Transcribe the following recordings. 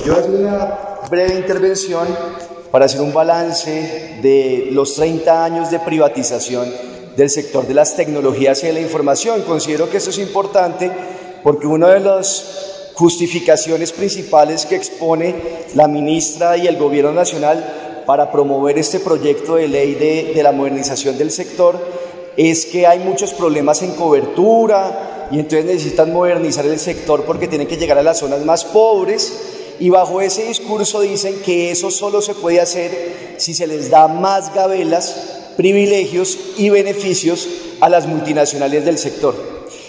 Yo voy a hacer una breve intervención para hacer un balance de los 30 años de privatización del sector de las tecnologías y de la información. Considero que esto es importante porque una de las justificaciones principales que expone la ministra y el Gobierno Nacional para promover este proyecto de ley de la modernización del sector es que hay muchos problemas en cobertura y entonces necesitan modernizar el sector porque tienen que llegar a las zonas más pobres. Y bajo ese discurso dicen que eso solo se puede hacer si se les da más gabelas, privilegios y beneficios a las multinacionales del sector.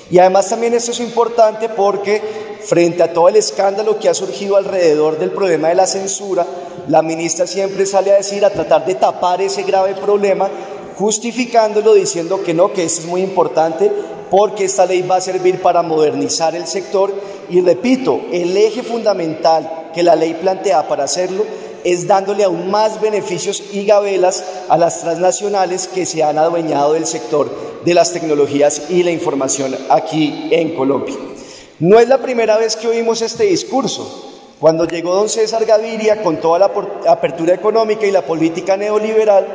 Y además también esto es importante porque frente a todo el escándalo que ha surgido alrededor del problema de la censura, la ministra siempre sale a decir, a tratar de tapar ese grave problema, justificándolo diciendo que no, que esto es muy importante porque esta ley va a servir para modernizar el sector. Y repito, el eje fundamental que la ley plantea para hacerlo es dándole aún más beneficios y gabelas a las transnacionales que se han adueñado del sector de las tecnologías y la información aquí en Colombia. No es la primera vez que oímos este discurso. Cuando llegó don César Gaviria con toda la apertura económica y la política neoliberal,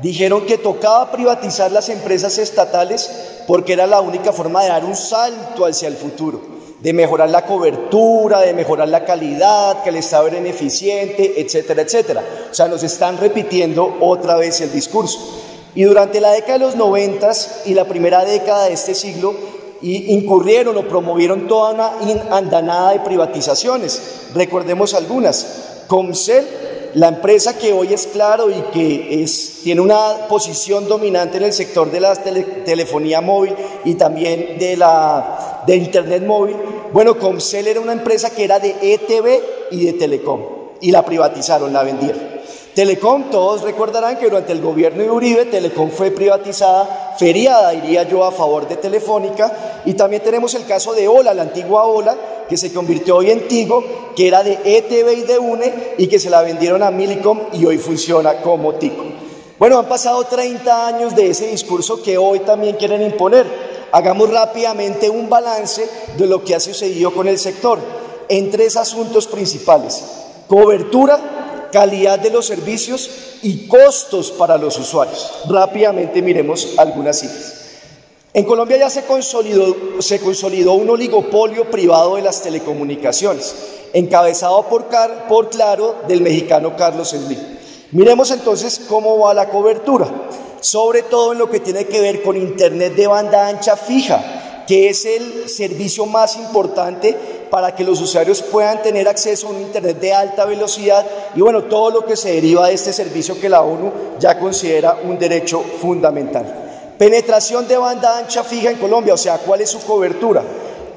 dijeron que tocaba privatizar las empresas estatales porque era la única forma de dar un salto hacia el futuro, de mejorar la cobertura, de mejorar la calidad, que el Estado era ineficiente, etcétera, etcétera. O sea, nos están repitiendo otra vez el discurso. Y durante la década de los 90 y la primera década de este siglo, incurrieron o promovieron toda una andanada de privatizaciones. Recordemos algunas. Comcel, la empresa que hoy es Claro y que tiene una posición dominante en el sector de la telefonía móvil y también de Internet móvil. Bueno, Comcel era una empresa que era de ETV y de Telecom y la privatizaron, la vendieron. Telecom, todos recordarán que durante el gobierno de Uribe, Telecom fue privatizada, feriada, diría yo, a favor de Telefónica. Y también tenemos el caso de Hola, la antigua Hola, que se convirtió hoy en Tigo, que era de ETV y de UNE y que se la vendieron a Millicom y hoy funciona como Tigo. Bueno, han pasado 30 años de ese discurso que hoy también quieren imponer. Hagamos rápidamente un balance de lo que ha sucedido con el sector en 3 asuntos principales: cobertura, calidad de los servicios y costos para los usuarios. Rápidamente miremos algunas cifras. En Colombia ya se consolidó un oligopolio privado de las telecomunicaciones, encabezado por Claro, del mexicano Carlos Slim. Miremos entonces cómo va la cobertura, sobre todo en lo que tiene que ver con Internet de banda ancha fija, que es el servicio más importante para que los usuarios puedan tener acceso a un Internet de alta velocidad y bueno, todo lo que se deriva de este servicio que la ONU ya considera un derecho fundamental. Penetración de banda ancha fija en Colombia, o sea, ¿cuál es su cobertura?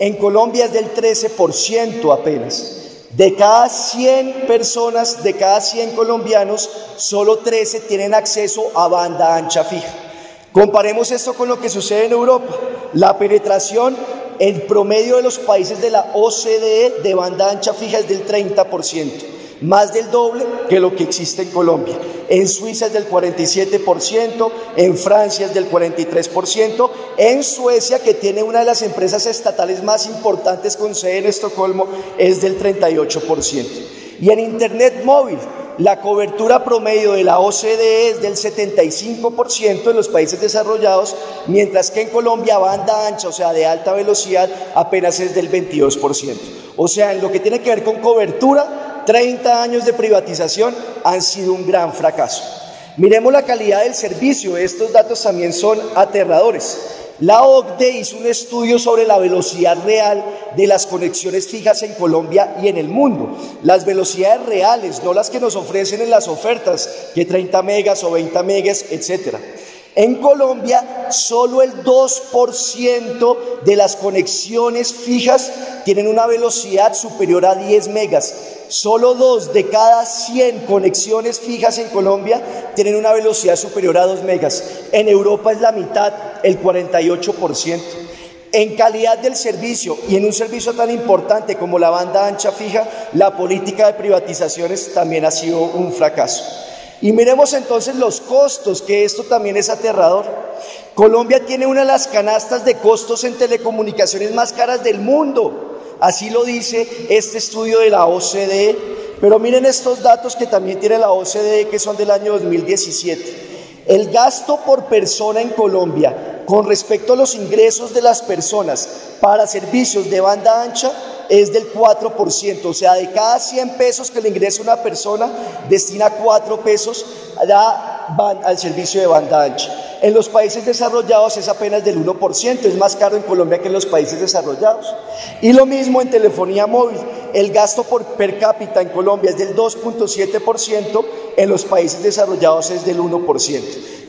En Colombia es del 13% apenas. De cada 100 personas, de cada 100 colombianos, solo 13 tienen acceso a banda ancha fija. Comparemos esto con lo que sucede en Europa. La penetración en promedio de los países de la OCDE de banda ancha fija es del 30%, más del doble que lo que existe en Colombia. En Suiza es del 47%, en Francia es del 43%, en Suecia, que tiene una de las empresas estatales más importantes con sede en Estocolmo, es del 38%. Y en Internet móvil, la cobertura promedio de la OCDE es del 75% en los países desarrollados, mientras que en Colombia banda ancha, o sea, de alta velocidad, apenas es del 22%. O sea, en lo que tiene que ver con cobertura, 30 años de privatización han sido un gran fracaso. Miremos la calidad del servicio, estos datos también son aterradores. La OCDE hizo un estudio sobre la velocidad real de las conexiones fijas en Colombia y en el mundo. Las velocidades reales, no las que nos ofrecen en las ofertas, que 30 megas o 20 megas, etcétera. En Colombia, solo el 2% de las conexiones fijas tienen una velocidad superior a 10 megas. Solo 2 de cada 100 conexiones fijas en Colombia tienen una velocidad superior a 2 megas. En Europa es la mitad, el 48%. En calidad del servicio y en un servicio tan importante como la banda ancha fija, la política de privatizaciones también ha sido un fracaso. Y miremos entonces los costos, que esto también es aterrador. Colombia tiene una de las canastas de costos en telecomunicaciones más caras del mundo. Así lo dice este estudio de la OCDE, Pero miren estos datos que también tiene la OCDE, que son del año 2017. El gasto por persona en Colombia con respecto a los ingresos de las personas para servicios de banda ancha es del 4%, o sea, de cada 100 pesos que le ingresa una persona, destina 4 pesos van al servicio de banda ancha. En los países desarrollados es apenas del 1%, es más caro en Colombia que en los países desarrollados. Y lo mismo en telefonía móvil, el gasto per cápita en Colombia es del 2.7%, en los países desarrollados es del 1%.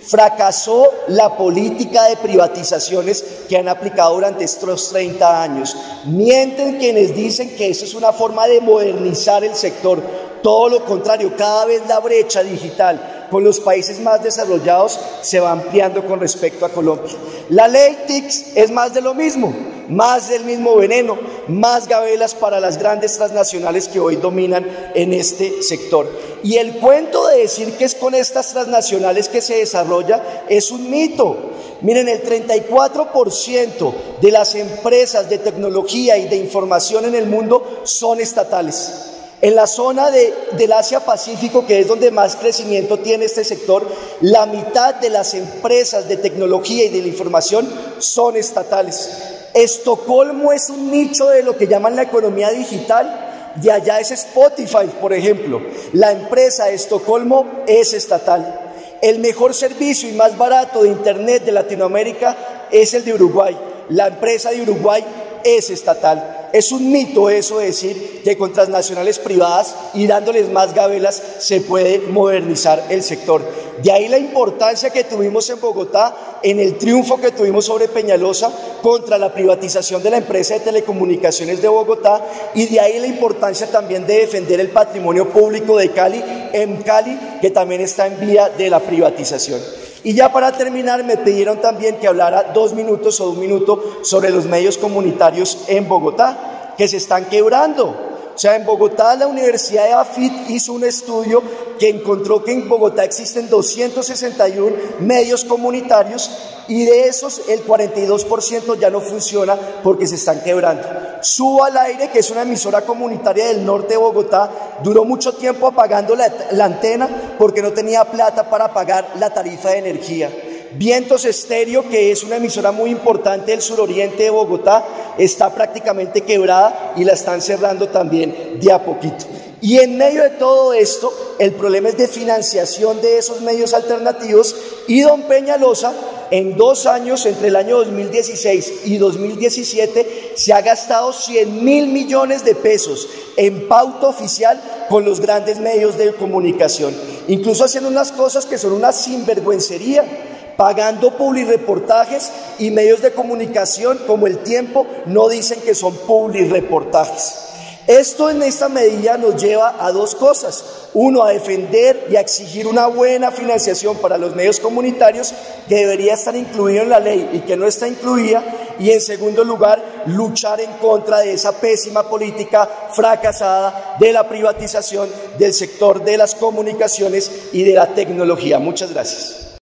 Fracasó la política de privatizaciones que han aplicado durante estos 30 años. Mienten quienes dicen que eso es una forma de modernizar el sector. Todo lo contrario, cada vez la brecha digital con los países más desarrollados se va ampliando con respecto a Colombia. La ley TICS es más de lo mismo, más del mismo veneno, más gabelas para las grandes transnacionales que hoy dominan en este sector. Y el cuento de decir que es con estas transnacionales que se desarrolla es un mito. Miren, el 34% de las empresas de tecnología y de información en el mundo son estatales. En la zona del Asia-Pacífico, que es donde más crecimiento tiene este sector, la mitad de las empresas de tecnología y de la información son estatales. Estocolmo es un nicho de lo que llaman la economía digital, de allá es Spotify, por ejemplo. La empresa de Estocolmo es estatal. El mejor servicio y más barato de Internet de Latinoamérica es el de Uruguay. La empresa de Uruguay es estatal. Es un mito eso de decir que con transnacionales privadas y dándoles más gabelas se puede modernizar el sector. De ahí la importancia que tuvimos en Bogotá, en el triunfo que tuvimos sobre Peñalosa contra la privatización de la empresa de telecomunicaciones de Bogotá, y de ahí la importancia también de defender el patrimonio público de Cali, en Cali, que también está en vía de la privatización. Y ya para terminar, me pidieron también que hablara 2 minutos o 1 minuto sobre los medios comunitarios en Bogotá, que se están quebrando. O sea, en Bogotá la Universidad de AFIT hizo un estudio que encontró que en Bogotá existen 261 medios comunitarios y de esos el 42% ya no funciona porque se están quebrando. Subo al Aire, que es una emisora comunitaria del norte de Bogotá, duró mucho tiempo apagando la antena porque no tenía plata para pagar la tarifa de energía. Vientos Estéreo, que es una emisora muy importante del suroriente de Bogotá, está prácticamente quebrada y la están cerrando también de a poquito. Y en medio de todo esto, el problema es de financiación de esos medios alternativos, y don Peñalosa, en 2 años, entre el año 2016 y 2017, se ha gastado 100.000 millones de pesos en pauta oficial con los grandes medios de comunicación, incluso haciendo unas cosas que son una sinvergüencería, pagando publireportajes, y medios de comunicación como El Tiempo no dicen que son publireportajes. Esto en esta medida nos lleva a 2 cosas. Uno, a defender y a exigir una buena financiación para los medios comunitarios, que debería estar incluido en la ley y que no está incluida. Y en segundo lugar, luchar en contra de esa pésima política fracasada de la privatización del sector de las comunicaciones y de la tecnología. Muchas gracias.